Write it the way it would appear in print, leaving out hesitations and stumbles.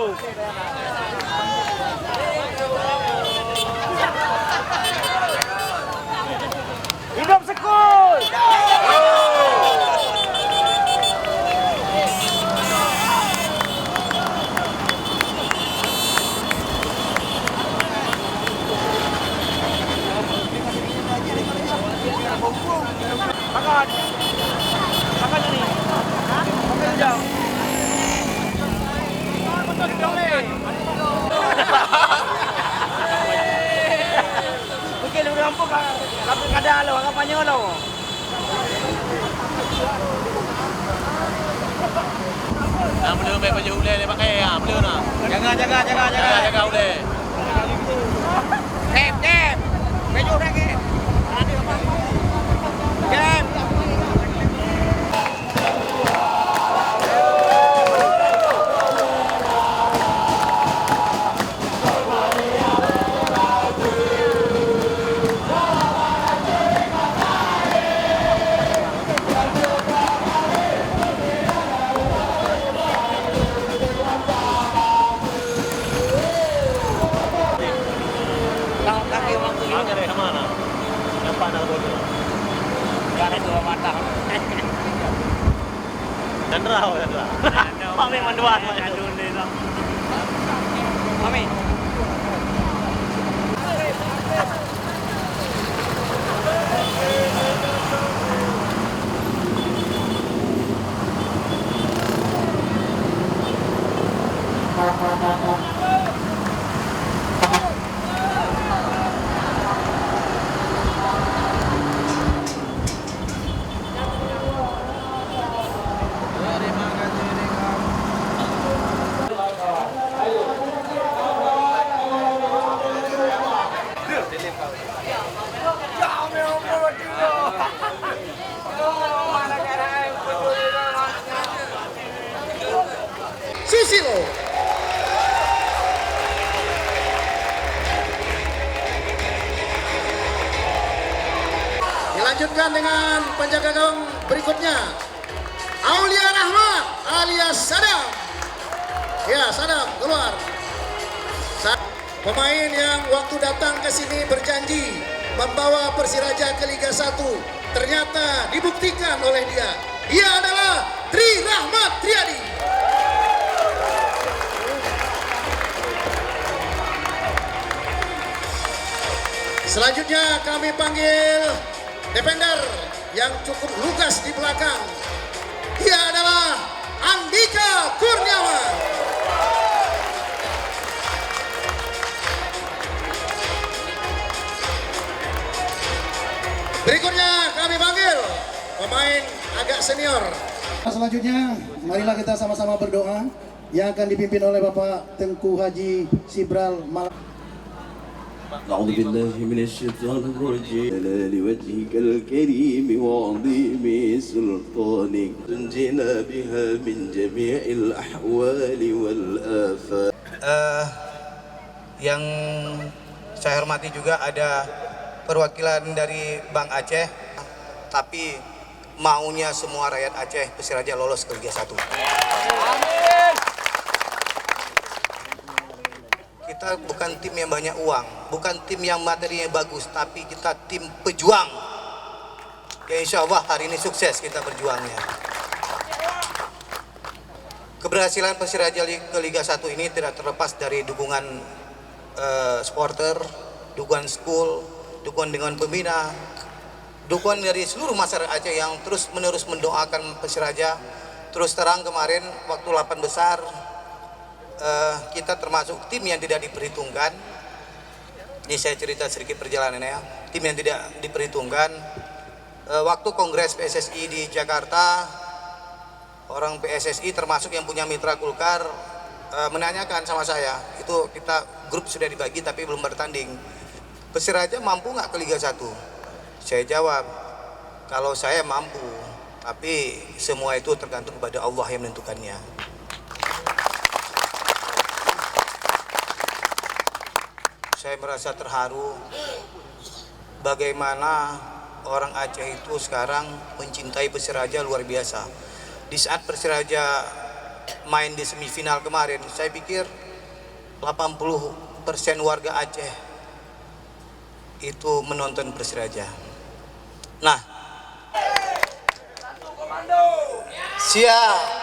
Hidup Sekul! Makan. Makan ini. Makan jam. Mungkin udah ampun kan. Kapal kada lo, kapannya lo. Nah, belum baju ule dia pakai ya, belum nah. Jaga ule. Kep. Baju dah kep. Kep. Dari mana? Yang mana bodoh? Dari dua mata. Chandra. Mami manduan. Mami. Susilo. Dilanjutkan dengan penjaga gawang berikutnya, Aulia Rahmat alias Sadam. Ya, Sadam keluar. Pemain yang waktu datang ke sini berjanji membawa Persiraja ke Liga 1, ternyata dibuktikan oleh dia. Dia adalah Tri Rahmat Triadi. Selanjutnya kami panggil defender yang cukup lugas di belakang. Dia adalah Andika Kurniawan. Berikutnya kami panggil pemain agak senior. Selanjutnya, marilah kita sama-sama berdoa yang akan dipimpin oleh Bapak Tengku Haji Sibral Mal. أعوذ بالله من الشيطان الرجيم لوجهك الكريم وعظيم سلطانك تنجينا بها من جميع الأحوال والآفات. Yang saya hormati juga ada perwakilan dari Bank Aceh, tapi maunya semua rakyat Aceh Persiraja lolos ke Liga 1. Kita bukan tim yang banyak uang, bukan tim yang materinya bagus, tapi kita tim pejuang. Ya insya Allah hari ini sukses kita berjuangnya. Keberhasilan Persiraja ke Liga 1 ini tidak terlepas dari dukungan supporter, dukungan school, dukungan dengan pembina, dukungan dari seluruh masyarakat Aceh yang terus menerus mendoakan Persiraja. Terus terang kemarin waktu 8 besar kita termasuk tim yang tidak diperhitungkan. Ini saya cerita sedikit perjalanannya. Tim yang tidak diperhitungkan. Waktu Kongres PSSI di Jakarta, orang PSSI termasuk yang punya mitra Golkar menanyakan sama saya, itu kita grup sudah dibagi tapi belum bertanding. Persiraja mampu nggak ke Liga 1? Saya jawab, kalau saya mampu, tapi semua itu tergantung kepada Allah yang menentukannya. Saya merasa terharu bagaimana orang Aceh itu sekarang mencintai Persiraja luar biasa. Di saat Persiraja main di semifinal kemarin, saya pikir 80% warga Aceh itu menonton Persiraja. Nah, siap.